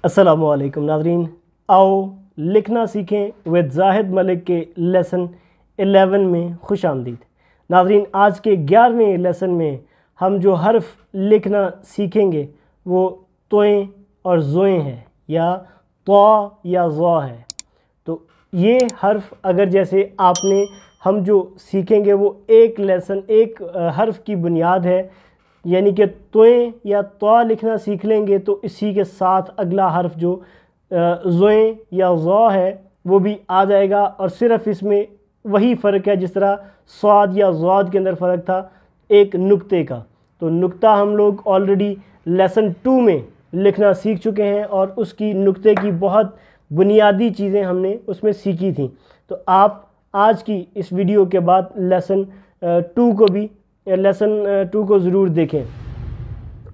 अस्सलामुअलैकुम नाज़रीन, आओ लिखना सीखें विद जाहिद मलिक के लेसन 11 में खुश आमदीद। नाज़रीन, आज के 11वें लेसन में हम जो हर्फ लिखना सीखेंगे वो तोएं और ज़ोएं हैं या तो या ज़ा है। तो ये हर्फ अगर जैसे आपने हम जो सीखेंगे वो एक लेसन एक हर्फ की बुनियाद है, यानी कि तोएं या तो लिखना सीख लेंगे तो इसी के साथ अगला हर्फ जो ज़ोएं या ज़ा है वो भी आ जाएगा। और सिर्फ इसमें वही फ़र्क है जिस तरह स्वाद या ज़ाद के अंदर फ़र्क था एक नुक्ते का। तो नुक्ता हम लोग ऑलरेडी लेसन 2 में लिखना सीख चुके हैं और उसकी नुक्ते की बहुत बुनियादी चीज़ें हमने उसमें सीखी थी। तो आप आज की इस वीडियो के बाद लेसन 2 को ज़रूर देखें।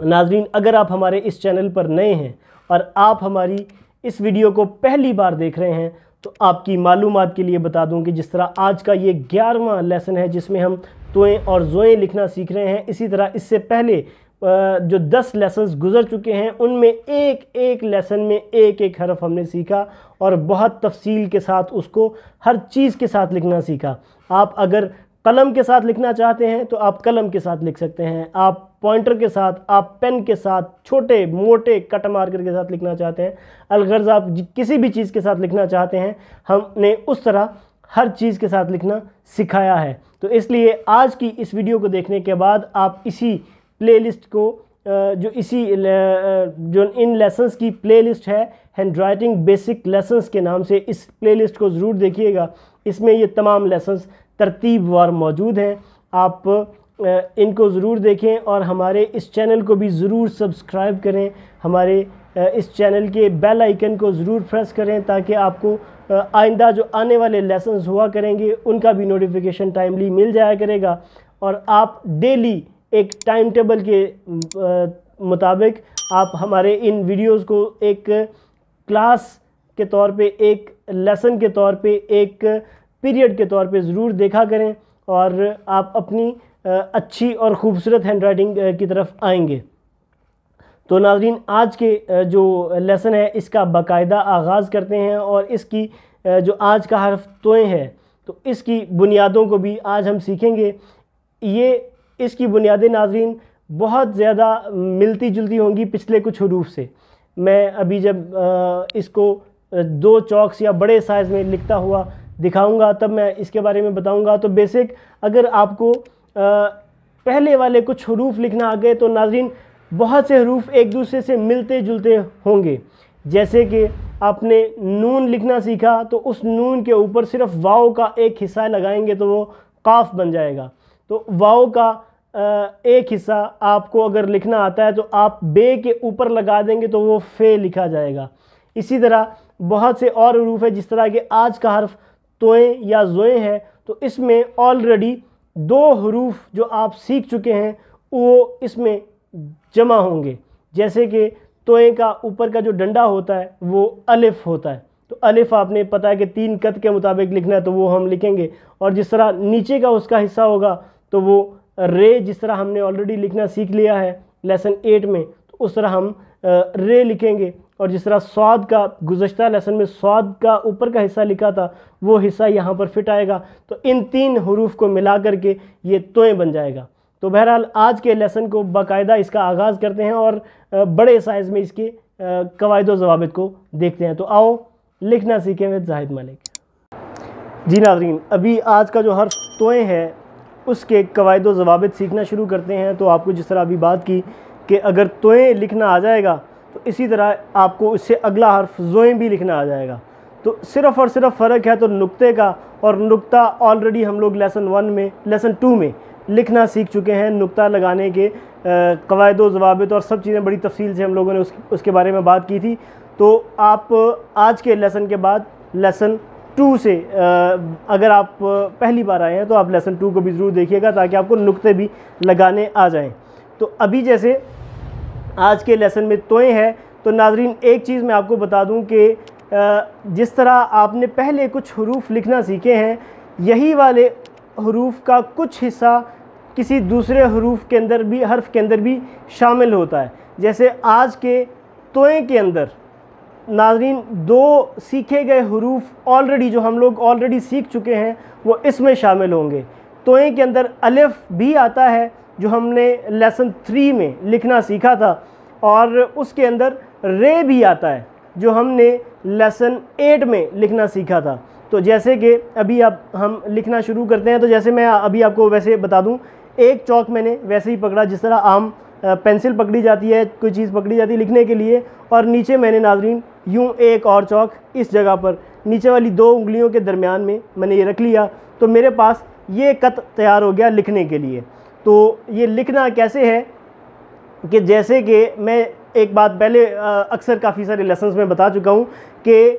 नाज़रीन, अगर आप हमारे इस चैनल पर नए हैं और आप हमारी इस वीडियो को पहली बार देख रहे हैं तो आपकी मालूमात के लिए बता दूं कि जिस तरह आज का ये 11वां लेसन है जिसमें हम तोएं और ज़ोएं लिखना सीख रहे हैं, इसी तरह इससे पहले जो 10 लेसन्स गुज़र चुके हैं उनमें एक एक लेसन में एक एक हरफ हमने सीखा और बहुत तफसील के साथ उसको हर चीज़ के साथ लिखना सीखा। आप अगर कलम के साथ लिखना चाहते हैं तो आप कलम के साथ लिख सकते हैं, आप पॉइंटर के साथ, आप पेन के साथ, छोटे मोटे कट मार्कर के साथ लिखना चाहते हैं, अलगर्ज़ आप किसी भी चीज़ के साथ लिखना चाहते हैं, हमने उस तरह हर चीज़ के साथ लिखना सिखाया है। तो इसलिए आज की इस वीडियो को देखने के बाद आप इसी प्लेलिस्ट को जो इन लेसन्स की प्लेलिस्ट है हैंड राइटिंग बेसिक लेसन्स के नाम से, इस प्लेलिस्ट को ज़रूर देखिएगा। इसमें ये तमाम लेसन्स तरतीबवार मौजूद हैं। आप इनको ज़रूर देखें और हमारे इस चैनल को भी ज़रूर सब्सक्राइब करें। हमारे इस चैनल के बेल आइकन को ज़रूर प्रेस करें ताकि आपको आइंदा जो आने वाले लेसन्स हुआ करेंगे उनका भी नोटिफिकेशन टाइमली मिल जाया करेगा। और आप डेली एक टाइम टेबल के मुताबिक आप हमारे इन वीडियोस को एक क्लास के तौर पे, एक लेसन के तौर पे, एक पीरियड के तौर पे ज़रूर देखा करें और आप अपनी अच्छी और ख़ूबसूरत हैंड राइटिंग की तरफ आएंगे। तो नाज़रीन, आज के जो लेसन है इसका बाकायदा आगाज़ करते हैं और इसकी जो आज का हर्फ तोएं है तो इसकी बुनियादों को भी आज हम सीखेंगे। इसकी बुनियादें नाज़रीन बहुत ज़्यादा मिलती जुलती होंगी पिछले कुछ हरूफ से। मैं अभी जब इसको 2 चॉक्स या बड़े साइज़ में लिखता हुआ दिखाऊंगा तब मैं इसके बारे में बताऊंगा। तो बेसिक अगर आपको पहले वाले कुछ हरूफ लिखना आ गए तो नाज़रीन बहुत से हरूफ एक दूसरे से मिलते जुलते होंगे। जैसे कि आपने नून लिखना सीखा तो उस नून के ऊपर सिर्फ वाव का एक हिस्सा लगाएंगे तो वो काफ बन जाएगा। तो वाव का एक हिस्सा आपको अगर लिखना आता है तो आप बे के ऊपर लगा देंगे तो वो फे लिखा जाएगा। इसी तरह बहुत से और हरूफ है, जिस तरह के आज का हर्फ तोएं या ज़ोएं है तो इसमें ऑलरेडी 2 हरूफ जो आप सीख चुके हैं वो इसमें जमा होंगे। जैसे कि तोएं का ऊपर का जो डंडा होता है वो अलिफ होता है, तो अलिफ आपने पता है कि 3 कत के मुताबिक लिखना है तो वो हम लिखेंगे। और जिस तरह नीचे का उसका हिस्सा होगा तो वो रे, जिस तरह हमने ऑलरेडी लिखना सीख लिया है लेसन 8 में, तो उस तरह हम रे लिखेंगे। और जिस तरह स्वाद का गुज़श्ता लेसन में स्वाद का ऊपर का हिस्सा लिखा था वो हिस्सा यहाँ पर फिट आएगा। तो इन 3 हरूफ को मिला करके ये तोएं बन जाएगा। तो बहरहाल आज के लेसन को बाकायदा इसका आगाज़ करते हैं और बड़े साइज़ में इसके कवायद व ज़वाबित को देखते हैं। तो आओ लिखना सीखें विद जाहिद मलिक। जी नाज़रीन, अभी आज का जो हर्फ तोएं है उसके कवायद व ज़वाबित सीखना शुरू करते हैं। तो आपको जिस तरह अभी बात की कि अगर तोएं लिखना आ जाएगा तो इसी तरह आपको इससे अगला हर्फ ज़ोएं भी लिखना आ जाएगा। तो सिर्फ़ और सिर्फ फ़र्क है तो नुक्ते का, और नुक्ता ऑलरेडी हम लोग लेसन 2 में लिखना सीख चुके हैं। नुक्ता लगाने के कवायद व ज़वाबित और सब चीज़ें बड़ी तफसील से हम लोगों ने उसके बारे में बात की थी। तो आप आज के लेसन के बाद लेसन 2 से अगर आप पहली बार आए हैं तो आप लेसन 2 को भी ज़रूर देखिएगा ताकि आपको नुक्ते भी लगाने आ जाएं। तो अभी जैसे आज के लेसन में तोएं है तो नाज़रीन एक चीज़ मैं आपको बता दूं कि जिस तरह आपने पहले कुछ हरूफ लिखना सीखे हैं, यही वाले हरूफ का कुछ हिस्सा किसी दूसरे हरूफ के अंदर भी, हर्फ के अंदर भी शामिल होता है। जैसे आज के तोएं के अंदर नाज़रीन दो सीखे गए हुरूफ ऑलरेडी जो हम लोग ऑलरेडी सीख चुके हैं वो इसमें शामिल होंगे। तोए के अंदर अलिफ भी आता है जो हमने लेसन 3 में लिखना सीखा था, और उसके अंदर रे भी आता है जो हमने लेसन 8 में लिखना सीखा था। तो जैसे कि अभी अब हम लिखना शुरू करते हैं, तो जैसे मैं अभी आपको वैसे बता दूं, एक चौक मैंने वैसे ही पकड़ा जिस तरह आम पेंसिल पकड़ी जाती है, कोई चीज़ पकड़ी जाती है लिखने के लिए, और नीचे मैंने नाज़रीन यूं एक और चौक इस जगह पर नीचे वाली 2 उंगलियों के दरमियान में मैंने ये रख लिया, तो मेरे पास ये कत तैयार हो गया लिखने के लिए। तो ये लिखना कैसे है कि जैसे कि मैं एक बात पहले अक्सर काफ़ी सारे लेसन्स में बता चुका हूँ कि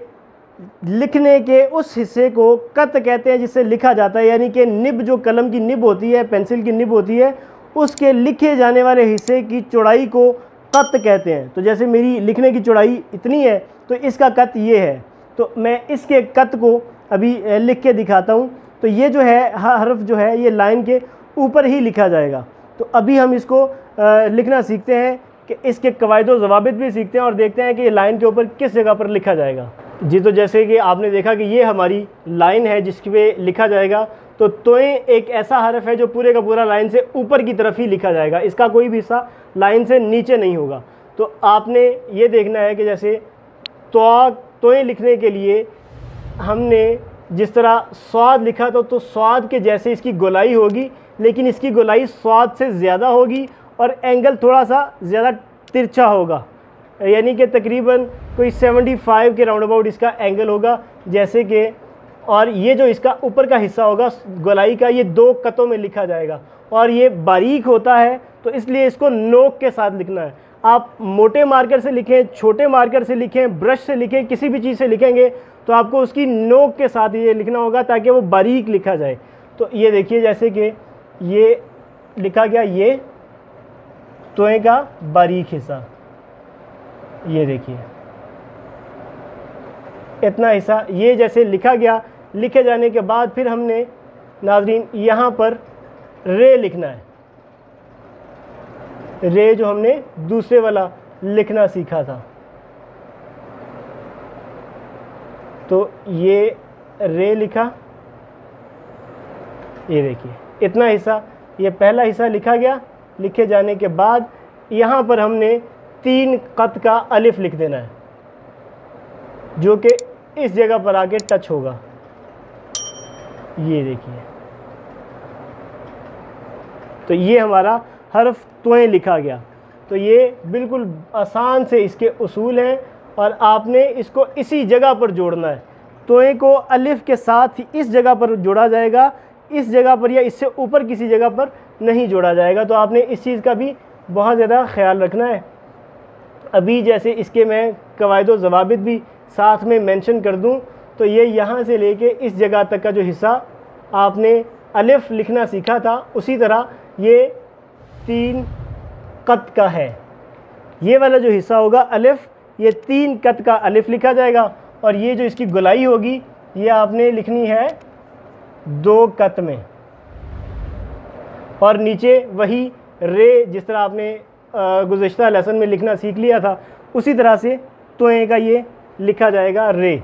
लिखने के उस हिस्से को कत कहते हैं जिससे लिखा जाता है, यानी कि निब जो कलम की निब होती है, पेंसिल की निब होती है, उसके लिखे जाने वाले हिस्से की चौड़ाई को कत कहते हैं। तो जैसे मेरी लिखने की चौड़ाई इतनी है तो इसका कत ये है, तो मैं इसके कत को अभी लिख के दिखाता हूँ। तो ये जो है हर्फ जो है ये लाइन के ऊपर ही लिखा जाएगा। तो अभी हम इसको लिखना सीखते हैं कि इसके कवायद व ज़वाबित भी सीखते हैं और देखते हैं कि ये लाइन के ऊपर किस जगह पर लिखा जाएगा। जी, तो जैसे कि आपने देखा कि ये हमारी लाइन है जिसके पे लिखा जाएगा। तो तोए एक ऐसा हरफ है जो पूरे का पूरा लाइन से ऊपर की तरफ ही लिखा जाएगा, इसका कोई भी हिस्सा लाइन से नीचे नहीं होगा। तो आपने ये देखना है कि जैसे तोए लिखने के लिए हमने जिस तरह स्वाद लिखा तो स्वाद के जैसे इसकी गोलाई होगी, लेकिन इसकी गोलाई स्वाद से ज़्यादा होगी और एंगल थोड़ा सा ज़्यादा तिरछा होगा, यानी कि तकरीबन कोई 75 के राउंड अबाउट इसका एंगल होगा जैसे कि। और ये जो इसका ऊपर का हिस्सा होगा गोलाई का, ये 2 कतों में लिखा जाएगा और ये बारीक होता है, तो इसलिए इसको नोक के साथ लिखना है। आप मोटे मार्कर से लिखें, छोटे मार्कर से लिखें, ब्रश से लिखें, किसी भी चीज़ से लिखेंगे तो आपको उसकी नोक के साथ ये लिखना होगा ताकि वो बारीक लिखा जाए। तो ये देखिए जैसे कि ये लिखा गया, ये तोए का बारीक हिस्सा, ये देखिए इतना हिस्सा ये जैसे लिखा गया। लिखे जाने के बाद फिर हमने नाज़रीन यहाँ पर रे लिखना है, रे जो हमने दूसरे वाला लिखना सीखा था। तो ये रे लिखा, ये देखिए इतना हिस्सा, ये पहला हिस्सा लिखा गया। लिखे जाने के बाद यहाँ पर हमने 3 कत का अलिफ लिख देना है जो कि इस जगह पर आके टच होगा, ये देखिए। तो ये हमारा हर्फ तोए लिखा गया। तो ये बिल्कुल आसान से इसके उसूल हैं और आपने इसको इसी जगह पर जोड़ना है। तोए को अलिफ के साथ ही इस जगह पर जोड़ा जाएगा, इस जगह पर या इससे ऊपर किसी जगह पर नहीं जोड़ा जाएगा। तो आपने इस चीज़ का भी बहुत ज़्यादा ख्याल रखना है। अभी जैसे इसके मैं कवायद व ज़वाबित भी साथ में मेंशन कर दूं, तो ये यहाँ से लेके इस जगह तक का जो हिस्सा आपने अलिफ लिखना सीखा था, उसी तरह ये 3 कत का है। ये वाला जो हिस्सा होगा अलिफ, ये 3 कत का अलिफ लिखा जाएगा और ये जो इसकी गोलाई होगी ये आपने लिखनी है 2 कत में। और नीचे वही रे जिस तरह आपने गुज़िश्ता लेसन में लिखना सीख लिया था, उसी तरह से तोए का ये लिखा जाएगा रे।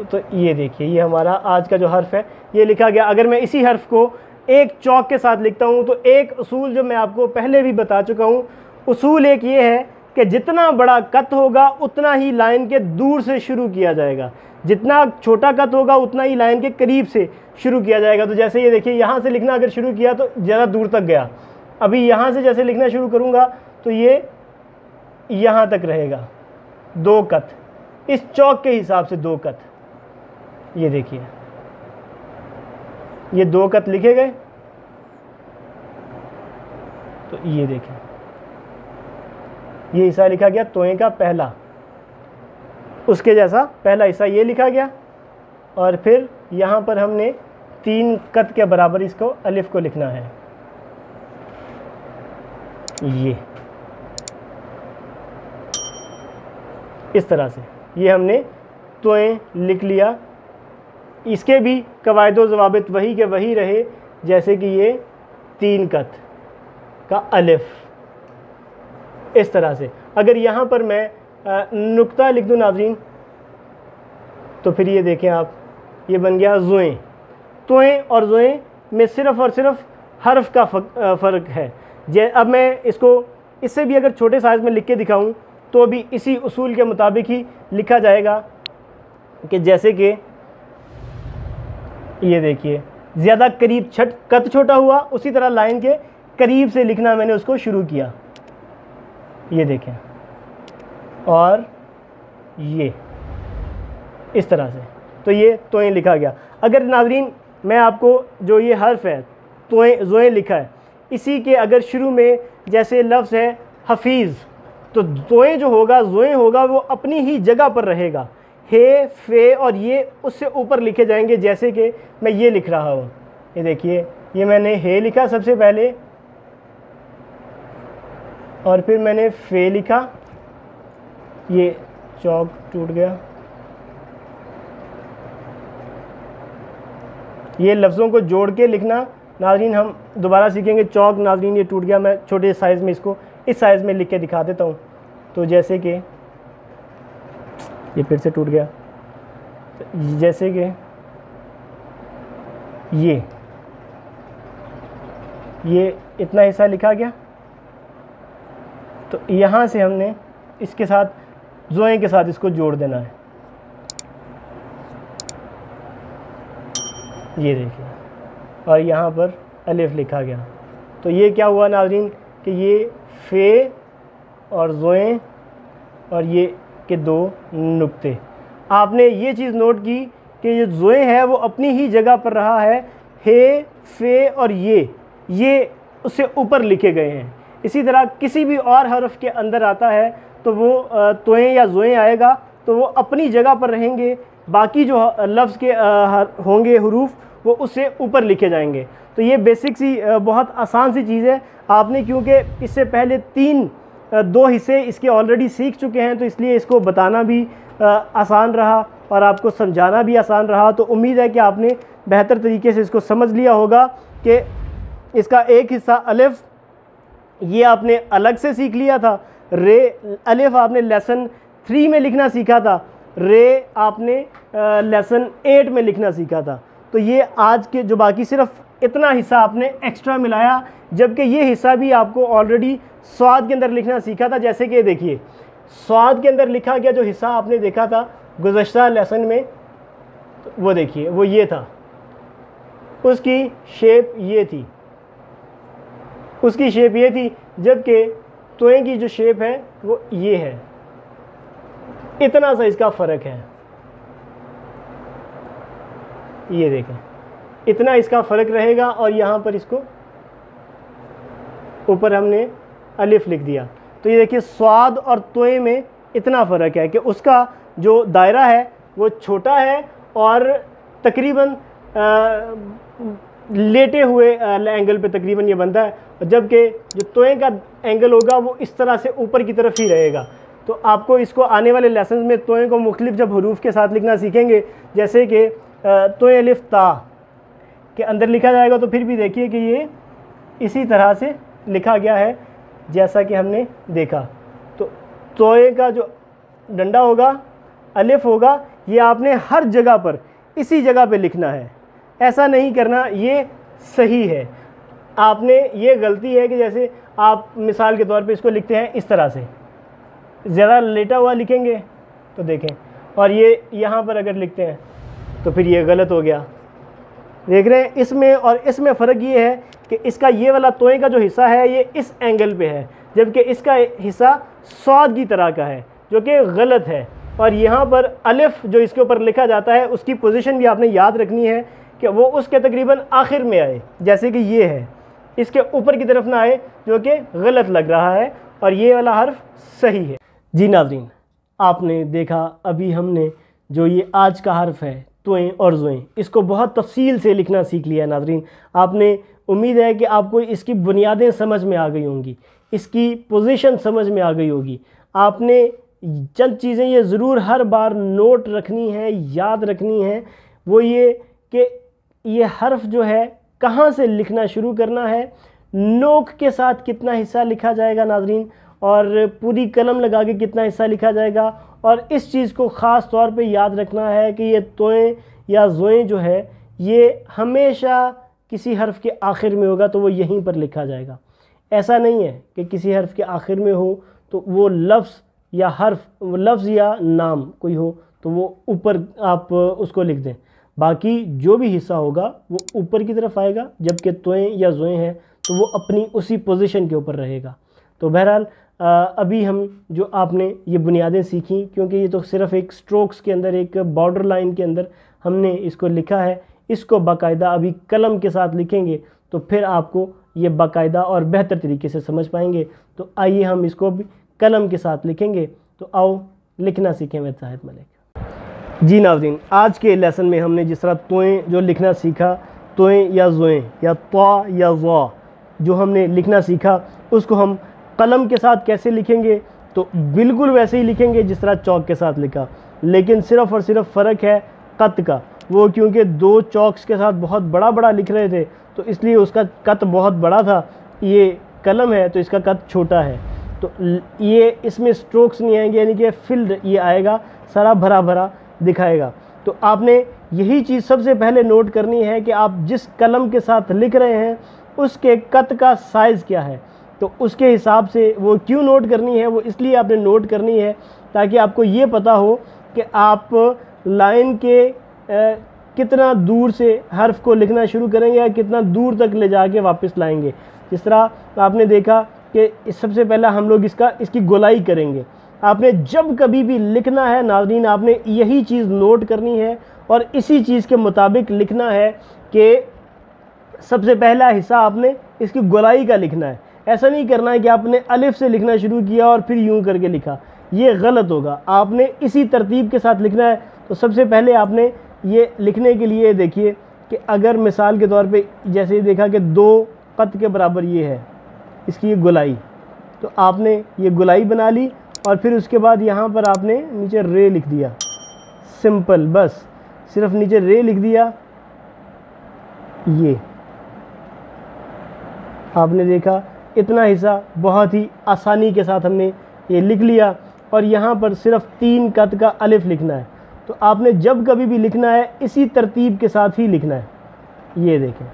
तो ये देखिए ये हमारा आज का जो हर्फ है ये लिखा गया। अगर मैं इसी हर्फ को एक चौक के साथ लिखता हूँ तो एक उसूल जो मैं आपको पहले भी बता चुका हूँ, उसूल एक ये है कि जितना बड़ा कत होगा उतना ही लाइन के दूर से शुरू किया जाएगा, जितना छोटा कत होगा उतना ही लाइन के करीब से शुरू किया जाएगा। तो जैसे ये देखिए यहाँ से लिखना अगर शुरू किया तो ज़्यादा दूर तक गया। अभी यहाँ से जैसे लिखना शुरू करूँगा तो ये यहाँ तक रहेगा 2 कत, इस चौक के हिसाब से 2 कत। ये देखिए ये 2 कत लिखे गए। तो ये देखिए ये हिस्सा लिखा गया तोए का पहला, उसके जैसा पहला हिस्सा ये लिखा गया और फिर यहाँ पर हमने 3 कत के बराबर इसको अलिफ को लिखना है। ये इस तरह से ये हमने तोए लिख लिया। इसके भी कवायद व ज़वाबित वही के वही रहे, जैसे कि ये 3 कत का अलिफ इस तरह से। अगर यहाँ पर मैं नुक्ता लिख दूँ नाज़रीन, तो फिर ये देखें आप, ये बन गया ज़ोएं। तोएं और ज़ोएं में सिर्फ़ और सिर्फ हर्फ का फ़र्क है। अब मैं इसको इससे भी अगर छोटे साइज़ में लिख के दिखाऊं तो भी इसी उसूल के मुताबिक ही लिखा जाएगा कि जैसे कि ये देखिए, ज़्यादा करीब कद छोटा हुआ, उसी तरह लाइन के करीब से लिखना मैंने उसको शुरू किया, ये देखें, और ये इस तरह से, तो ये तोएं लिखा गया। अगर नाज़रीन मैं आपको जो ये हर्फ है तोएं ज़ोएं लिखा है, इसी के अगर शुरू में जैसे लफ्ज़ है हफीज़, तो तोएं जो होगा ज़ोएं होगा वो अपनी ही जगह पर रहेगा। हे, फे और ये उससे ऊपर लिखे जाएंगे, जैसे कि मैं ये लिख रहा हूँ, ये देखिए, ये मैंने हे लिखा सबसे पहले और फिर मैंने फे लिखा, ये चौक टूट गया। ये लफ्ज़ों को जोड़ के लिखना नाज़रीन हम दोबारा सीखेंगे। चौक नाज़रीन ये टूट गया, मैं छोटे साइज़ में इसको इस साइज़ में लिख के दिखा देता हूँ। तो जैसे कि ये फिर से टूट गया, जैसे कि ये इतना हिस्सा लिखा गया, तो यहाँ से हमने इसके साथ ज़ोएं के साथ इसको जोड़ देना है, ये देखिए, और यहाँ पर अलिफ लिखा गया। तो ये क्या हुआ नाज़रीन कि ये फे और ज़ोएं और ये के दो नुक्ते। आपने ये चीज़ नोट की कि ये ज़ोएं है वो अपनी ही जगह पर रहा है, हे, फे और ये उससे ऊपर लिखे गए हैं। इसी तरह किसी भी और हर्फ के अंदर आता है तो वो तोएं या ज़ोएं आएगा, तो वो अपनी जगह पर रहेंगे, बाकी जो लफ्ज़ के होंगे हरूफ वो उससे ऊपर लिखे जाएंगे। तो ये बेसिक सी बहुत आसान सी चीज़ है। आपने क्योंकि इससे पहले दो हिस्से इसके ऑलरेडी सीख चुके हैं, तो इसलिए इसको बताना भी आसान रहा और आपको समझाना भी आसान रहा। तो उम्मीद है कि आपने बेहतर तरीके से इसको समझ लिया होगा कि इसका एक हिस्सा अलिफ, ये आपने अलग से सीख लिया था। रे, अलिफ आपने लेसन 3 में लिखना सीखा था, रे आपने लेसन 8 में लिखना सीखा था। तो ये आज के जो बाकी सिर्फ इतना हिस्सा आपने एक्स्ट्रा मिलाया, जबकि ये हिस्सा भी आपको ऑलरेडी स्वाद के अंदर लिखना सीखा था। जैसे कि देखिए, स्वाद के अंदर लिखा गया जो हिस्सा आपने देखा था गुज़श्ता लेसन में, तो वो देखिए, वो ये था, उसकी शेप ये थी, उसकी शेप ये थी, जबकि तोएं की जो शेप है वो ये है। इतना सा इसका फ़र्क है, ये देखें, इतना इसका फ़र्क रहेगा। और यहाँ पर इसको ऊपर हमने अलिफ लिख दिया। तो ये देखिए, स्वाद और तोएं में इतना फ़र्क है कि उसका जो दायरा है वो छोटा है और तकरीबन लेटे हुए एंगल पे तकरीबन ये बनता है, जबकि जो तोएं का एंगल होगा वो इस तरह से ऊपर की तरफ ही रहेगा। तो आपको इसको आने वाले लेसन में तोएं को मुख्तलिफ जब हरूफ के साथ लिखना सीखेंगे, जैसे कि तोएं अलिफ ता के अंदर लिखा जाएगा, तो फिर भी देखिए कि ये इसी तरह से लिखा गया है जैसा कि हमने देखा। तो तोएं का जो डंडा होगा, अलिफ होगा, ये आपने हर जगह पर इसी जगह पे लिखना है, ऐसा नहीं करना, ये सही है। आपने ये गलती है कि जैसे आप मिसाल के तौर पे इसको लिखते हैं इस तरह से, ज़्यादा लेटा हुआ लिखेंगे तो देखें, और ये यहाँ पर अगर लिखते हैं तो फिर ये गलत हो गया। देख रहे हैं, इसमें और इसमें फ़र्क ये है कि इसका ये वाला तोएं का जो हिस्सा है ये इस एंगल पे है, जबकि इसका हिस्सा स्वाद की तरह का है, जो कि गलत है। और यहाँ पर अलिफ जो इसके ऊपर लिखा जाता है उसकी पोजीशन भी आपने याद रखनी है कि वो उसके तकरीबन आखिर में आए, जैसे कि ये है, इसके ऊपर की तरफ ना आए, जो कि गलत लग रहा है, और ये वाला हर्फ सही है। जी नाज़रीन, आपने देखा अभी हमने जो ये आज का हर्फ है तोएं और ज़ोएं, इसको बहुत तफसील से लिखना सीख लिया है नाज़रीन। आपने, उम्मीद है कि आपको इसकी बुनियादें समझ में आ गई होंगी, इसकी पोजीशन समझ में आ गई होगी। आपने चंद चीज़ें ये ज़रूर हर बार नोट रखनी है, याद रखनी है, वो ये कि ये हर्फ जो है कहाँ से लिखना शुरू करना है, नोक के साथ कितना हिस्सा लिखा जाएगा नाज़रीन, और पूरी कलम लगा के कितना हिस्सा लिखा जाएगा। और इस चीज़ को ख़ास तौर पे याद रखना है कि ये तोएं या ज़ोएं जो है ये हमेशा किसी हर्फ के आखिर में होगा तो वो यहीं पर लिखा जाएगा। ऐसा नहीं है कि किसी हर्फ के आखिर में हो तो वो लफ्ज़ या हर्फ, लफ्ज़ या नाम कोई हो तो वो ऊपर आप उसको लिख दें। बाकी जो भी हिस्सा होगा वो ऊपर की तरफ आएगा, जबकि तोएं या ज़ोएं हैं तो वो अपनी उसी पोजीशन के ऊपर रहेगा। तो बहरहाल अभी हम जो आपने ये बुनियादें सीखी, क्योंकि ये तो सिर्फ़ एक स्ट्रोक्स के अंदर, एक बॉर्डर लाइन के अंदर हमने इसको लिखा है, इसको बाकायदा अभी कलम के साथ लिखेंगे तो फिर आपको ये बाकायदा और बेहतर तरीके से समझ पाएंगे। तो आइए हम इसको भी कलम के साथ लिखेंगे। तो आओ लिखना सीखें विद जाहिद मलिक। जी नाज़रीन, आज के लेसन में हमने जिस तरह तोएं जो लिखना सीखा, तोएं या ज़ोएं या त्वा या ज़ा जो हमने लिखना सीखा, उसको हम कलम के साथ कैसे लिखेंगे, तो बिल्कुल वैसे ही लिखेंगे जिस तरह चौक के साथ लिखा, लेकिन सिर्फ़ और सिर्फ फ़र्क है कत का। वो क्योंकि दो चौक्स के साथ बहुत बड़ा बड़ा लिख रहे थे तो इसलिए उसका कत बहुत बड़ा था। ये कलम है तो इसका कत छोटा है, तो ये इसमें स्ट्रोक्स नहीं आएंगे, यानी कि फिल्ड ये आएगा, सारा भरा भरा दिखाएगा। तो आपने यही चीज़ सबसे पहले नोट करनी है कि आप जिस कलम के साथ लिख रहे हैं उसके कत का साइज़ क्या है। तो उसके हिसाब से वो क्यों नोट करनी है, वो इसलिए आपने नोट करनी है ताकि आपको ये पता हो कि आप लाइन के कितना दूर से हर्फ को लिखना शुरू करेंगे या कितना दूर तक ले जाके वापस लाएंगे। जिस तरह आपने देखा कि सबसे पहला हम लोग इसकी गोलाई करेंगे। आपने जब कभी भी लिखना है नाज़रीन, आपने यही चीज़ नोट करनी है और इसी चीज़ के मुताबिक लिखना है कि सबसे पहला हिस्सा आपने इसकी गोलाई का लिखना है। ऐसा नहीं करना है कि आपने अलिफ से लिखना शुरू किया और फिर यूं करके लिखा, ये गलत होगा। आपने इसी तरतीब के साथ लिखना है। तो सबसे पहले आपने ये लिखने के लिए देखिए कि अगर मिसाल के तौर पे जैसे ही देखा कि 2 कत के बराबर ये है इसकी ये गोलाई, तो आपने ये गोलाई बना ली और फिर उसके बाद यहाँ पर आपने नीचे रे लिख दिया, सिंपल, बस सिर्फ नीचे रे लिख दिया। ये आपने देखा इतना हिस्सा बहुत ही आसानी के साथ हमने ये लिख लिया और यहाँ पर सिर्फ 3 कत का अलिफ लिखना है। तो आपने जब कभी भी लिखना है इसी तरतीब के साथ ही लिखना है। ये देखें,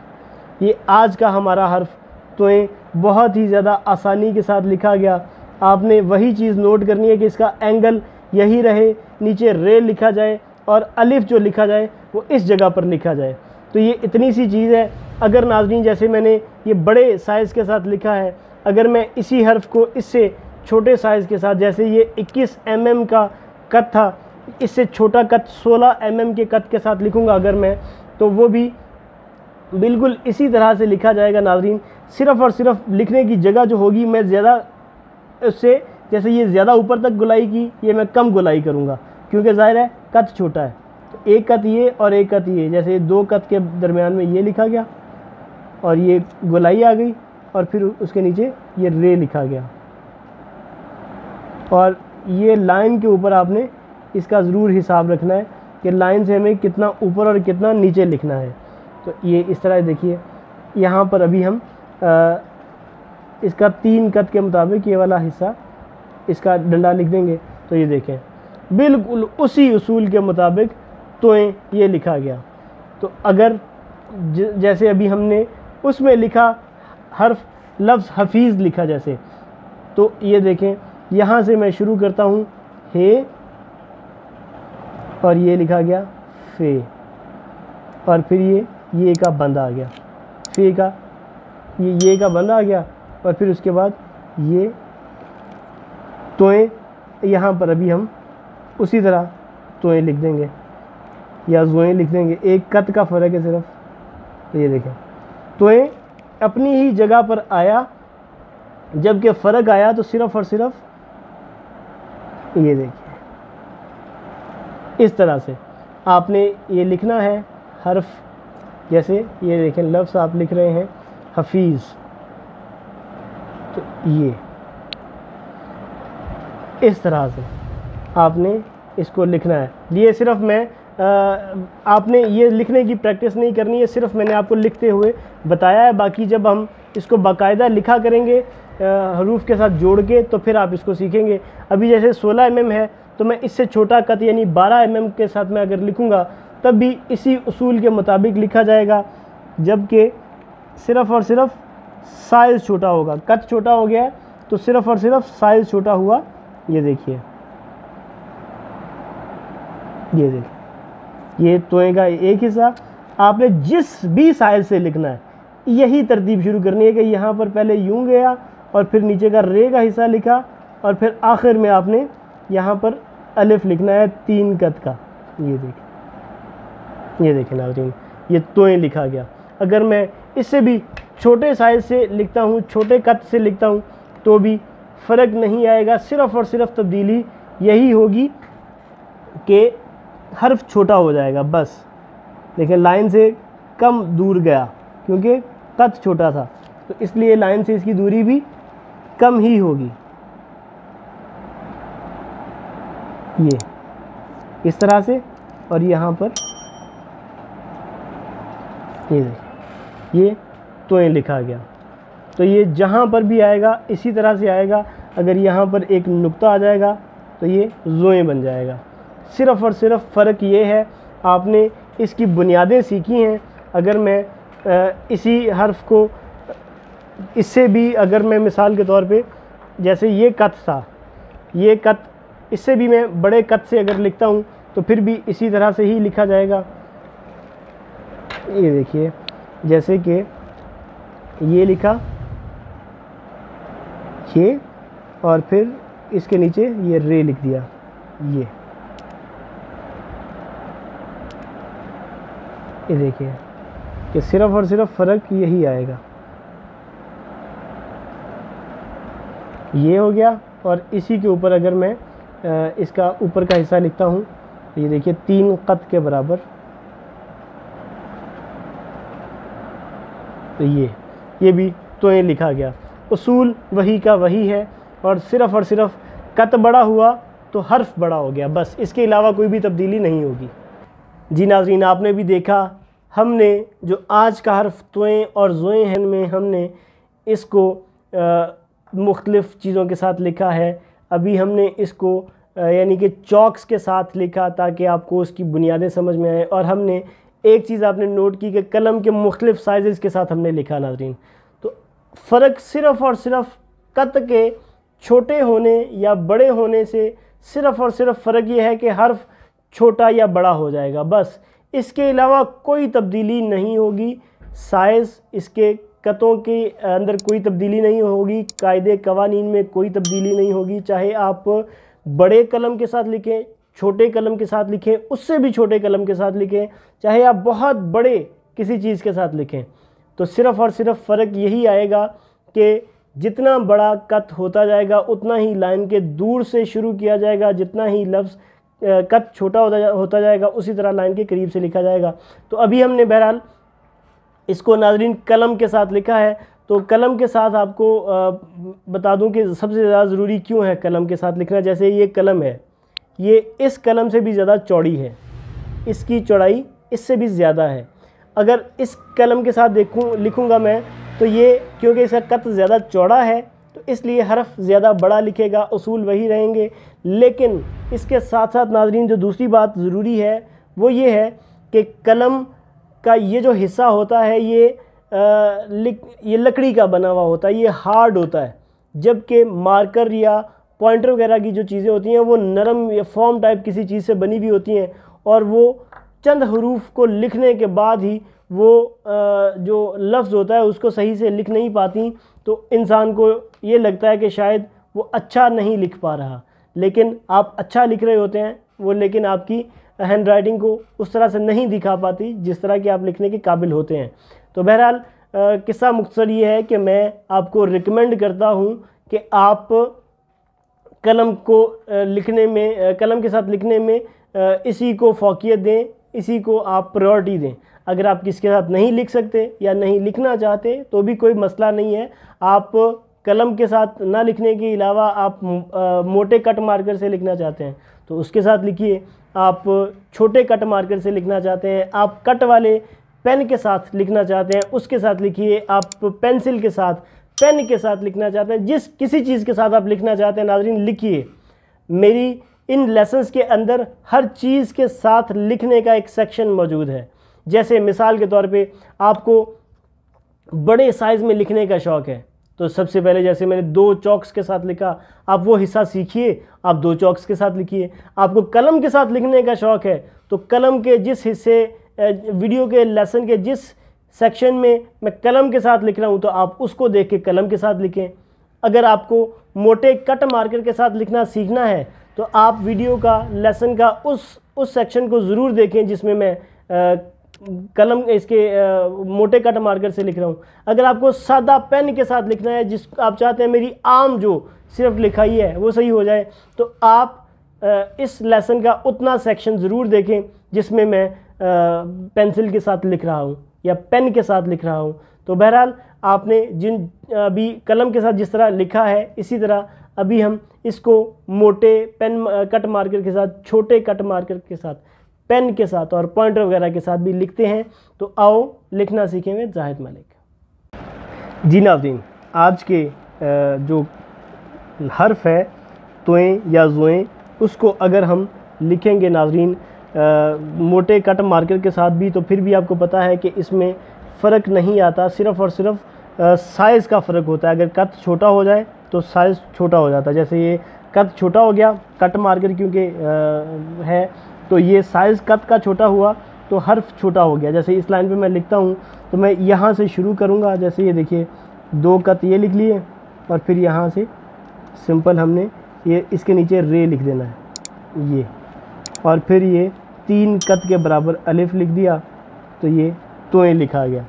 ये आज का हमारा हर्फ तोएं बहुत ही ज़्यादा आसानी के साथ लिखा गया। आपने वही चीज़ नोट करनी है कि इसका एंगल यही रहे, नीचे रे लिखा जाए और अलिफ जो लिखा जाए वो इस जगह पर लिखा जाए। तो ये इतनी सी चीज़ है। अगर नाज़रीन जैसे मैंने ये बड़े साइज़ के साथ लिखा है, अगर मैं इसी हर्फ को इससे छोटे साइज़ के साथ, जैसे ये 21 mm का कत था, इससे छोटा कत 16 mm के कत के साथ लिखूँगा अगर मैं, तो वो भी बिल्कुल इसी तरह से लिखा जाएगा नाज़रीन। सिर्फ़ और सिर्फ लिखने की जगह जो होगी, मैं ज़्यादा उससे, जैसे ये ज़्यादा ऊपर तक गुलाई की, ये मैं कम गुलाई करूँगा क्योंकि ज़ाहिर है कत छोटा है। तो एक कत ये और एक कत ये, जैसे 2 कत के दरमियान में ये लिखा गया और ये गोलाई आ गई और फिर उसके नीचे ये रे लिखा गया। और ये लाइन के ऊपर आपने इसका ज़रूर हिसाब रखना है कि लाइन से हमें कितना ऊपर और कितना नीचे लिखना है। तो ये इस तरह देखिए, यहाँ पर अभी हम इसका 3 कत के मुताबिक ये वाला हिस्सा इसका डंडा लिख देंगे। तो ये देखें बिल्कुल उसी उसूल के मुताबिक तोएं ये लिखा गया। तो अगर जैसे अभी हमने उसमें लिखा हर्फ लफ्ज़ हफीज़ लिखा जैसे, तो ये देखें यहाँ से मैं शुरू करता हूँ हे और ये लिखा गया फे और फिर ये का बंद आ गया, फे का ये का बंद आ गया और फिर उसके बाद ये तोएं यहाँ पर अभी हम उसी तरह तोएं लिख देंगे या ज़ोएं लिख देंगे, एक कत का फ़र्क है सिर्फ। तो ये देखें तोएं अपनी ही जगह पर आया, जबकि फ़र्क आया तो सिर्फ़ और सिर्फ ये देखिए इस तरह से आपने ये लिखना है हर्फ। जैसे ये देखें लफ्ज़ आप लिख रहे हैं हफीज़, तो ये इस तरह से आपने इसको लिखना है। ये सिर्फ मैं आपने ये लिखने की प्रैक्टिस नहीं करनी है, सिर्फ मैंने आपको लिखते हुए बताया है। बाकी जब हम इसको बाकायदा लिखा करेंगे हरूफ के साथ जोड़ के, तो फिर आप इसको सीखेंगे। अभी जैसे 16 mm है, तो मैं इससे छोटा कत यानी 12 mm के साथ मैं अगर लिखूँगा तब भी इसी उसूल के मुताबिक लिखा जाएगा, जबकि सिर्फ़ और सिर्फ साइज़ छोटा होगा। कत छोटा हो गया है तो सिर्फ़ और सिर्फ साइज़ छोटा हुआ। ये देखिए, ये देखिए, ये तोए का एक हिस्सा आपने जिस भी साइज़ से लिखना है यही तरतीब शुरू करनी है कि यहाँ पर पहले यूँ गया और फिर नीचे का रे का हिस्सा लिखा और फिर आखिर में आपने यहाँ पर अलिफ लिखना है 3 कत का। ये देखें नाज़रीन, ये तोए लिखा गया। अगर मैं इससे भी छोटे साइज़ से लिखता हूँ, छोटे कत से लिखता हूँ, तो भी फ़र्क नहीं आएगा। सिर्फ़ और सिर्फ तब्दीली यही होगी कि हर्फ छोटा हो जाएगा बस। लेकिन लाइन से कम दूर गया क्योंकि कत छोटा था, तो इसलिए लाइन से इसकी दूरी भी कम ही होगी। ये इस तरह से, और यहाँ पर ये देखिए, ये तोए लिखा गया। तो ये जहाँ पर भी आएगा इसी तरह से आएगा। अगर यहाँ पर एक नुक्ता आ जाएगा तो ये ज़ोए बन जाएगा। सिर्फ़ और सिर्फ फ़र्क ये है, आपने इसकी बुनियादें सीखी हैं। अगर मैं इसी हर्फ को इससे भी, अगर मैं मिसाल के तौर पे जैसे ये कत था, ये कत इससे भी मैं बड़े कत से अगर लिखता हूँ तो फिर भी इसी तरह से ही लिखा जाएगा। ये देखिए, जैसे कि ये लिखा, ये, और फिर इसके नीचे ये रे लिख दिया। ये देखिए कि सिर्फ़ और सिर्फ फ़र्क यही आएगा। ये हो गया, और इसी के ऊपर अगर मैं इसका ऊपर का हिस्सा लिखता हूँ, ये देखिए 3 कत के बराबर। तो ये भी तोए लिखा गया। उसूल वही का वही है, और सिर्फ़ कत बड़ा हुआ तो हर्फ बड़ा हो गया, बस। इसके अलावा कोई भी तब्दीली नहीं होगी। जी नाज़रीन, आपने भी देखा, हमने जो आज का हर्फ तोए और ज़ोए हैं में हमने इसको मुख्तलिफ़ चीज़ों के साथ लिखा है। अभी हमने इसको यानी कि चॉक्स के साथ लिखा ताकि आपको उसकी बुनियादें समझ में आए। और हमने एक चीज़ आपने नोट की कि कलम के मुख्तलिफ़ साइज़ के साथ हमने लिखा नाज़रीन। तो फ़र्क सिर्फ़ और सिर्फ कत के छोटे होने या बड़े होने से सिर्फ़ और सिर्फ फ़र्क ये है कि हर्फ छोटा या बड़ा हो जाएगा, बस। इसके अलावा कोई तब्दीली नहीं होगी। साइज़, इसके कतों के अंदर कोई तब्दीली नहीं होगी, कायदे कवानीन में कोई तब्दीली नहीं होगी। चाहे आप बड़े कलम के साथ लिखें, छोटे कलम के साथ लिखें, उससे भी छोटे कलम के साथ लिखें, चाहे आप बहुत बड़े किसी चीज़ के साथ लिखें, तो सिर्फ़ और सिर्फ फ़र्क यही आएगा कि जितना बड़ा कत होता जाएगा उतना ही लाइन के दूर से शुरू किया जाएगा, जितना ही लफ्ज़ कत छोटा होता जाएगा उसी तरह लाइन के करीब से लिखा जाएगा। तो अभी हमने बहरहाल इसको नाज़रीन कलम के साथ लिखा है। तो कलम के साथ आपको बता दूं कि सबसे ज़्यादा ज़रूरी क्यों है कलम के साथ लिखना। जैसे ये कलम है, ये इस कलम से भी ज़्यादा चौड़ी है, इसकी चौड़ाई इससे भी ज़्यादा है। अगर इस कलम के साथ लिखूँगा मैं, तो ये क्योंकि इसका कत ज़्यादा चौड़ा है तो इसलिए हर्फ ज़्यादा बड़ा लिखेगा, उसूल वही रहेंगे। लेकिन इसके साथ साथ नाज़रीन जो दूसरी बात ज़रूरी है वो ये है कि कलम का ये जो हिस्सा होता है ये लकड़ी का बना हुआ होता है, ये हार्ड होता है, जबकि मार्कर या पॉइंटर वगैरह की जो चीज़ें होती हैं वो नरम या फॉर्म टाइप किसी चीज़ से बनी हुई होती हैं, और वो चंद हरूफ को लिखने के बाद ही वो जो लफ्ज़ होता है उसको सही से लिख नहीं पाती। तो इंसान को ये लगता है कि शायद वो अच्छा नहीं लिख पा रहा, लेकिन आप अच्छा लिख रहे होते हैं वो, लेकिन आपकी हैंड राइटिंग को उस तरह से नहीं दिखा पाती जिस तरह कि आप लिखने के काबिल होते हैं। तो बहरहाल किस्सा मुख्तसर ये है कि मैं आपको रिकमेंड करता हूँ कि आप कलम को लिखने में, कलम के साथ लिखने में इसी को फ़ौक़ियत दें, इसी को आप प्रायोरिटी दें। अगर आप किसके साथ नहीं लिख सकते या नहीं लिखना चाहते तो भी कोई मसला नहीं है, आप कलम के साथ ना लिखने के अलावा आप मोटे कट मार्कर से लिखना चाहते हैं तो उसके साथ लिखिए। आप छोटे कट मार्कर से लिखना चाहते हैं, आप कट वाले पेन के साथ लिखना चाहते हैं, उसके साथ लिखिए। आप पेंसिल के साथ, पेन के साथ लिखना चाहते हैं, जिस किसी चीज़ के साथ आप लिखना चाहते हैं नाज़रीन लिखिए। मेरी इन लेसन्स के अंदर हर चीज़ के साथ लिखने का एक सेक्शन मौजूद है। जैसे मिसाल के तौर पे आपको बड़े साइज़ में लिखने का शौक़ है तो सबसे पहले जैसे मैंने 2 चॉक्स के साथ लिखा, आप वो हिस्सा सीखिए, आप 2 चॉक्स के साथ लिखिए। आपको कलम के साथ लिखने का शौक़ है तो कलम के जिस हिस्से, वीडियो के लेसन के जिस सेक्शन में मैं कलम के साथ लिख रहा हूँ तो आप उसको देख के कलम के साथ लिखें। अगर आपको मोटे कट मार्कर के साथ लिखना सीखना है तो आप वीडियो का लेसन का उस सेक्शन को ज़रूर देखें जिसमें मैं कलम इसके मोटे कट मार्कर से लिख रहा हूँ। अगर आपको सादा पेन के साथ लिखना है, जिस आप चाहते हैं मेरी आम जो सिर्फ लिखाई है वो सही हो जाए, तो आप इस लेसन का उतना सेक्शन ज़रूर देखें जिसमें मैं पेंसिल के साथ लिख रहा हूँ या पेन के साथ लिख रहा हूँ। तो बहरहाल आपने जिन अभी कलम के साथ जिस तरह लिखा है इसी तरह अभी हम इसको मोटे पेन कट मार्कर के साथ, छोटे कट मार्कर के साथ, पेन के साथ और पॉइंटर वगैरह के साथ भी लिखते हैं। तो आओ लिखना सीखेंगे जाहिद मलिक। जी नाज़रीन, आज के जो हर्फ है तोएं या ज़ोएं, उसको अगर हम लिखेंगे नाज़रीन मोटे कट मार्कर के साथ भी तो फिर भी आपको पता है कि इसमें फ़र्क नहीं आता, सिर्फ़ और सिर्फ साइज़ का फ़र्क होता है। अगर कट छोटा हो जाए तो साइज़ छोटा हो जाता है। जैसे ये कट छोटा हो गया, कट मार्कर क्योंकि है तो ये साइज़ कट का छोटा हुआ तो हर्फ छोटा हो गया। जैसे इस लाइन पे मैं लिखता हूँ तो मैं यहाँ से शुरू करूँगा। जैसे ये देखिए 2 कट ये लिख लिए और फिर यहाँ से सिंपल हमने ये इसके नीचे रे लिख देना है ये, और फिर ये 3 कट के बराबर अलिफ लिख दिया तो ये तोएं लिखा गया।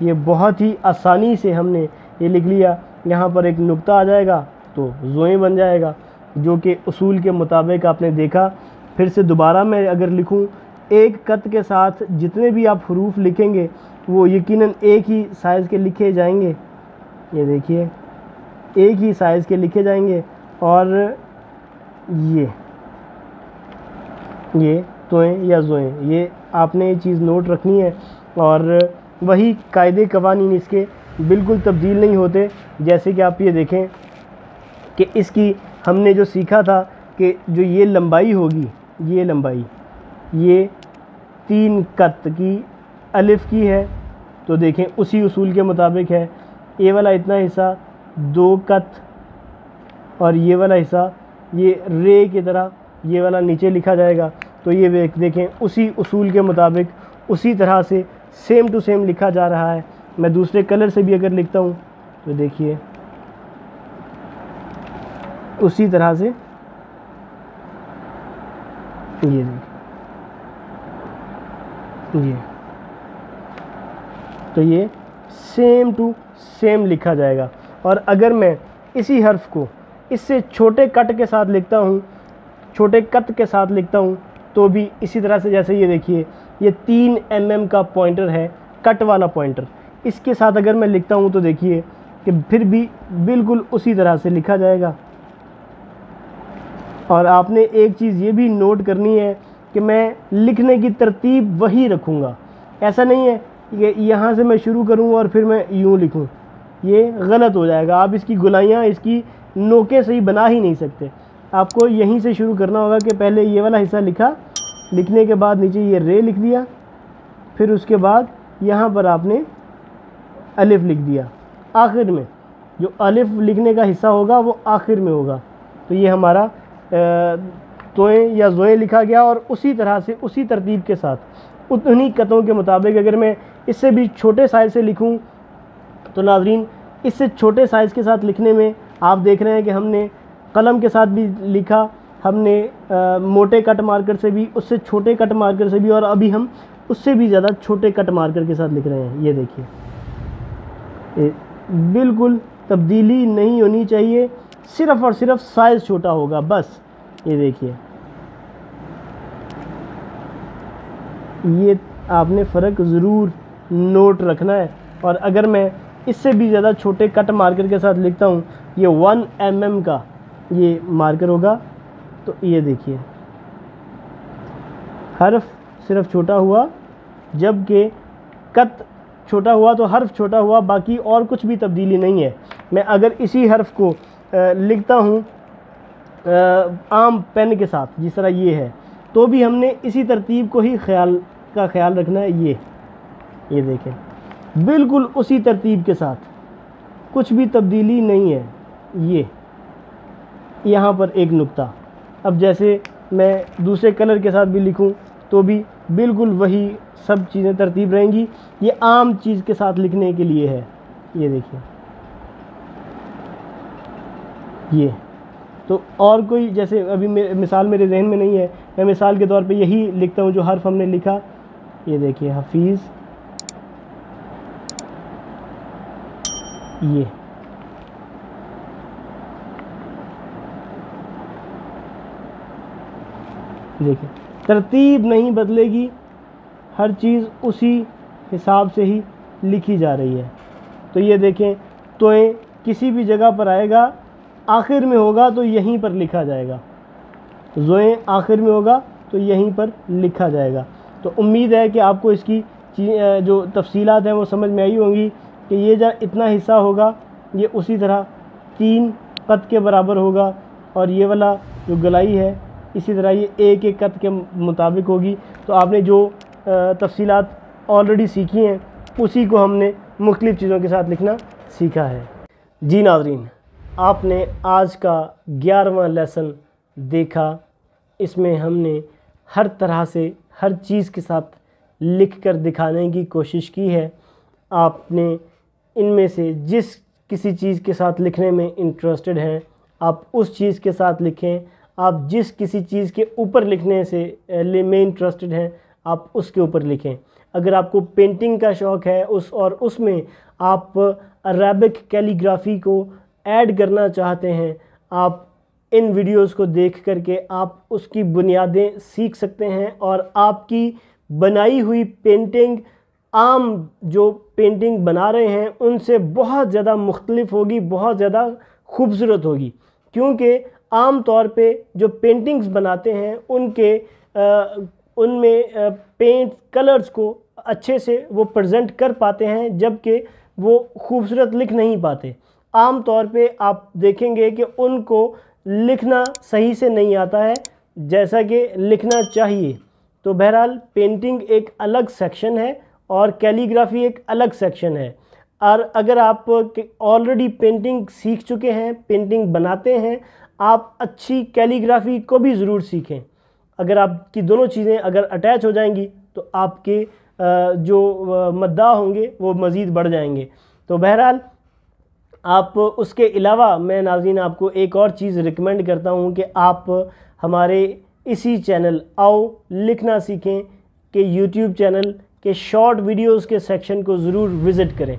ये बहुत ही आसानी से हमने ये लिख लिया। यहाँ पर एक नुक्ता आ जाएगा तो ज़ोएं बन जाएगा, जो कि उसूल के मुताबिक आपने देखा। फिर से दोबारा मैं अगर लिखूँ, एक कत के साथ जितने भी आप हरूफ लिखेंगे वो यकीनन एक ही साइज़ के लिखे जाएंगे। ये देखिए एक ही साइज़ के लिखे जाएंगे और ये तोएं या ज़ोएं, ये आपने ये चीज़ नोट रखनी है। और वही कायदे कवानीन इसके बिल्कुल तब्दील नहीं होते। जैसे कि आप ये देखें कि इसकी हमने जो सीखा था कि जो ये लंबाई होगी, ये लंबाई ये 3 कत की अलिफ की है तो देखें उसी उसूल के मुताबिक है। ये वाला इतना हिस्सा 2 कत और ये वाला हिस्सा ये रे की तरह ये वाला नीचे लिखा जाएगा। तो ये देखें उसी उसूल के मुताबिक उसी तरह से सेम टू सेम लिखा जा रहा है। मैं दूसरे कलर से भी अगर लिखता हूँ तो देखिए उसी तरह से ये देखिए ये, तो ये सेम टू सेम लिखा जाएगा। और अगर मैं इसी हर्फ को इससे छोटे कट के साथ लिखता हूँ, छोटे कट के साथ लिखता हूँ तो भी इसी तरह से, जैसे ये देखिए ये 3 mm का पॉइंटर है, कट वाला पॉइंटर, इसके साथ अगर मैं लिखता हूँ तो देखिए कि फिर भी बिल्कुल उसी तरह से लिखा जाएगा। और आपने एक चीज़ ये भी नोट करनी है कि मैं लिखने की तरतीब वही रखूँगा। ऐसा नहीं है कि यहाँ से मैं शुरू करूँ और फिर मैं यूँ लिखूँ, ये गलत हो जाएगा। आप इसकी गुलाइयाँ, इसकी नोकें सही बना ही नहीं सकते। आपको यहीं से शुरू करना होगा कि पहले ये वाला हिस्सा लिखा, लिखने के बाद नीचे ये रे लिख दिया, फिर उसके बाद यहाँ पर आपने अलिफ लिख दिया। आखिर में जो अलिफ लिखने का हिस्सा होगा वो आखिर में होगा। तो ये हमारा तोएं या ज़ोएं लिखा गया। और उसी तरह से उसी तरतीब के साथ उन्हीं कतों के मुताबिक अगर मैं इससे भी छोटे साइज़ से लिखूं तो नाज़रीन इससे छोटे साइज़ के साथ लिखने में आप देख रहे हैं कि हमने कलम के साथ भी लिखा, हमने मोटे कट मार्कर से भी, उससे छोटे कट मार्कर से भी, और अभी हम उससे भी ज़्यादा छोटे कट मार्कर के साथ लिख रहे हैं। ये देखिए बिल्कुल तब्दीली नहीं होनी चाहिए, सिर्फ़ और सिर्फ साइज़ छोटा होगा बस। ये देखिए ये आपने फ़र्क ज़रूर नोट रखना है। और अगर मैं इससे भी ज़्यादा छोटे कट मार्कर के साथ लिखता हूँ, ये 1 mm का ये मार्कर होगा। तो ये देखिए हर्फ सिर्फ छोटा हुआ, जबकि कत छोटा हुआ तो हर्फ छोटा हुआ, बाकी और कुछ भी तब्दीली नहीं है। मैं अगर इसी हर्फ को लिखता हूँ आम पेन के साथ, जिस तरह ये है, तो भी हमने इसी तरतीब को ही ख्याल रखना है। ये देखें बिल्कुल उसी तरतीब के साथ, कुछ भी तब्दीली नहीं है। ये यहाँ पर एक नुक्ता, अब जैसे मैं दूसरे कलर के साथ भी लिखूं तो भी बिल्कुल वही सब चीज़ें तरतीब रहेंगी। ये आम चीज़ के साथ लिखने के लिए है। ये देखिए ये तो, और कोई जैसे अभी मिसाल मेरे जहन में नहीं है, मैं मिसाल के तौर पे यही लिखता हूँ जो हर्फ हमने लिखा। ये देखिए हफीज़, ये देखिए तरतीब नहीं बदलेगी, हर चीज़ उसी हिसाब से ही लिखी जा रही है। तो ये देखें, तोएं किसी भी जगह पर आएगा, आखिर में होगा तो यहीं पर लिखा जाएगा। ज़ोएं आखिर में होगा तो यहीं पर लिखा जाएगा। तो उम्मीद है कि आपको इसकी जो तफसीलात हैं वो समझ में आई होंगी कि ये जो इतना हिस्सा होगा ये उसी तरह 3 कत के बराबर होगा, और ये वाला जो गलाई है इसी तरह ये एक कत के मुताबिक होगी। तो आपने जो तफसीलात ऑलरेडी सीखी हैं उसी को हमने मुख्तलिफ़ चीज़ों के साथ लिखना सीखा है। जी नाज़रीन, आपने आज का 11वां लेसन देखा। इसमें हमने हर तरह से हर चीज़ के साथ लिख कर दिखाने की कोशिश की है। आपने इनमें से जिस किसी चीज़ के साथ लिखने में इंटरेस्टेड हैं आप उस चीज़ के साथ लिखें। आप जिस किसी चीज़ के ऊपर लिखने से में इंटरेस्टेड हैं आप उसके ऊपर लिखें। अगर आपको पेंटिंग का शौक़ है उसमें आप अरेबिक कैलीग्राफी को ऐड करना चाहते हैं, आप इन वीडियोस को देख करके आप उसकी बुनियादें सीख सकते हैं, और आपकी बनाई हुई पेंटिंग आम जो पेंटिंग बना रहे हैं उनसे बहुत ज़्यादा मुख्तलिफ होगी, बहुत ज़्यादा खूबसूरत होगी। क्योंकि आम तौर पे जो पेंटिंग्स बनाते हैं उनमें पेंट कलर्स को अच्छे से वो प्रेजेंट कर पाते हैं, जबकि वो खूबसूरत लिख नहीं पाते। आम तौर पे आप देखेंगे कि उनको लिखना सही से नहीं आता है जैसा कि लिखना चाहिए। तो बहरहाल पेंटिंग एक अलग सेक्शन है और कैलीग्राफी एक अलग सेक्शन है। और अगर आप ऑलरेडी पेंटिंग सीख चुके हैं, पेंटिंग बनाते हैं, आप अच्छी कैलीग्राफी को भी ज़रूर सीखें। अगर आपकी दोनों चीज़ें अगर अटैच हो जाएंगी तो आपके जो मद्दा होंगे वो मज़ीद बढ़ जाएंगे। तो बहरहाल आप उसके अलावा मैं नाज़रीन आपको एक और चीज़ रिकमेंड करता हूँ कि आप हमारे इसी चैनल आओ लिखना सीखें कि यूट्यूब चैनल के शॉर्ट वीडियोस के सेक्शन को ज़रूर विज़िट करें।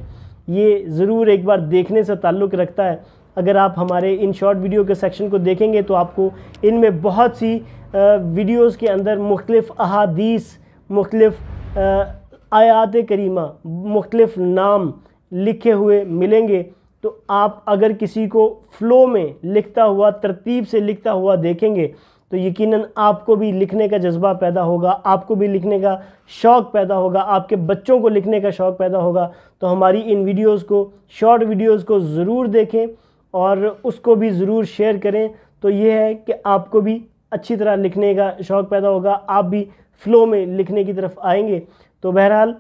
ये ज़रूर एक बार देखने से ताल्लुक़ रखता है। अगर आप हमारे इन शॉर्ट वीडियो के सेक्शन को देखेंगे तो आपको इनमें बहुत सी वीडियोस के अंदर मुख्तलिफ़ अहादीस, मुख्तलिफ़ आयात करीमा, मुख्तलिफ़ नाम लिखे हुए मिलेंगे। तो आप अगर किसी को फ़्लो में लिखता हुआ, तरतीब से लिखता हुआ देखेंगे तो यकीनन आपको भी लिखने का जज्बा पैदा होगा, आपको भी लिखने का शौक़ पैदा होगा, आपके बच्चों को लिखने का शौक़ पैदा होगा। तो हमारी इन वीडियोस को, शॉर्ट वीडियोस को ज़रूर देखें और उसको भी ज़रूर शेयर करें। तो ये है कि आपको भी अच्छी तरह लिखने का शौक़ पैदा होगा, आप भी फ़्लो में लिखने की तरफ आएंगे। तो बहरहाल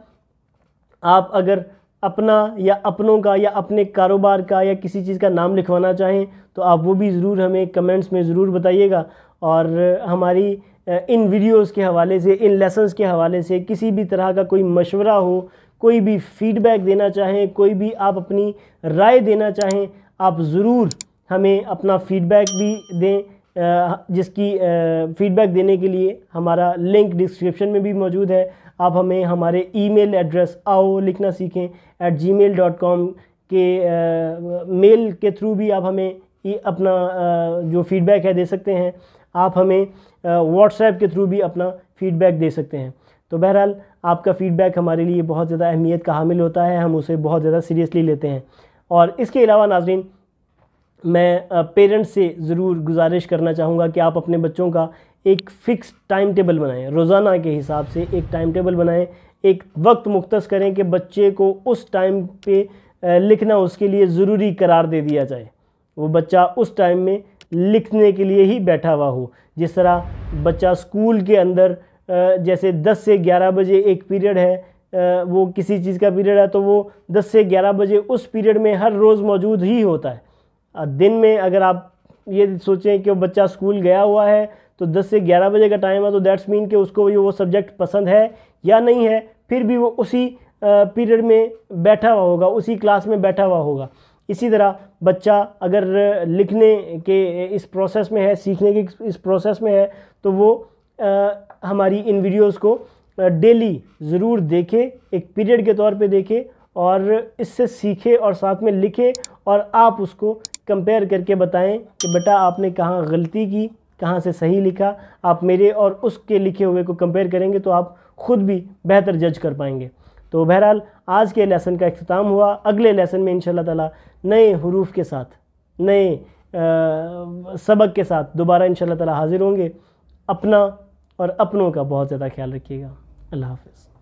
आप अगर अपना या अपनों का या अपने कारोबार का या किसी चीज़ का नाम लिखवाना चाहें तो आप वो भी ज़रूर हमें कमेंट्स में ज़रूर बताइएगा। और हमारी इन वीडियोस के हवाले से, इन लेसन्स के हवाले से किसी भी तरह का कोई मशवरा हो, कोई भी फ़ीडबैक देना चाहें, कोई भी आप अपनी राय देना चाहें, आप ज़रूर हमें अपना फ़ीडबैक भी दें। जिसकी फ़ीडबैक देने के लिए हमारा लिंक डिस्क्रिप्शन में भी मौजूद है। आप हमें हमारे ईमेल एड्रेस आओ लिखना सीखें @gmail.com के मेल के थ्रू भी आप हमें अपना जो फ़ीडबैक है दे सकते हैं। आप हमें व्हाट्सएप के थ्रू भी अपना फ़ीडबैक दे सकते हैं। तो बहरहाल आपका फ़ीडबैक हमारे लिए बहुत ज़्यादा अहमियत का हामिल होता है, हम उसे बहुत ज़्यादा सीरियसली लेते हैं। और इसके अलावा नाज़रीन, मैं पेरेंट्स से ज़रूर गुजारिश करना चाहूँगा कि आप अपने बच्चों का एक फ़िक्स टाइम टेबल बनाएं, रोज़ाना के हिसाब से एक टाइम टेबल बनाएं, एक वक्त मुख्तस करें कि बच्चे को उस टाइम पे लिखना उसके लिए ज़रूरी करार दे दिया जाए, वो बच्चा उस टाइम में लिखने के लिए ही बैठा हुआ हो। जिस तरह बच्चा स्कूल के अंदर जैसे 10 से 11 बजे एक पीरियड है, वो किसी चीज़ का पीरियड है, तो वो 10 से 11 बजे उस पीरियड में हर रोज़ मौजूद ही होता है। दिन में अगर आप ये सोचें कि वो बच्चा स्कूल गया हुआ है तो 10 से 11 बजे का टाइम है, तो दैट्स मीन कि उसको वो सब्जेक्ट पसंद है या नहीं है, फिर भी वो उसी पीरियड में बैठा हुआ होगा, उसी क्लास में बैठा हुआ होगा। इसी तरह बच्चा अगर लिखने के इस प्रोसेस में है, सीखने के इस प्रोसेस में है, तो वो हमारी इन वीडियोस को डेली ज़रूर देखे, एक पीरियड के तौर पे देखे और इससे सीखे और साथ में लिखे, और आप उसको कंपेयर करके बताएं कि बेटा आपने कहाँ गलती की, कहाँ से सही लिखा। आप मेरे और उसके लिखे हुए को कंपेयर करेंगे तो आप ख़ुद भी बेहतर जज कर पाएंगे। तो बहरहाल आज के लेसन का इख्तिताम हुआ। अगले लेसन में इंशाल्लाह ताला नए हुरूफ के साथ, नए सबक के साथ दोबारा इंशाल्लाह ताला हाज़िर होंगे। अपना और अपनों का बहुत ज़्यादा ख्याल रखिएगा। अल्लाह हाफ़िज़।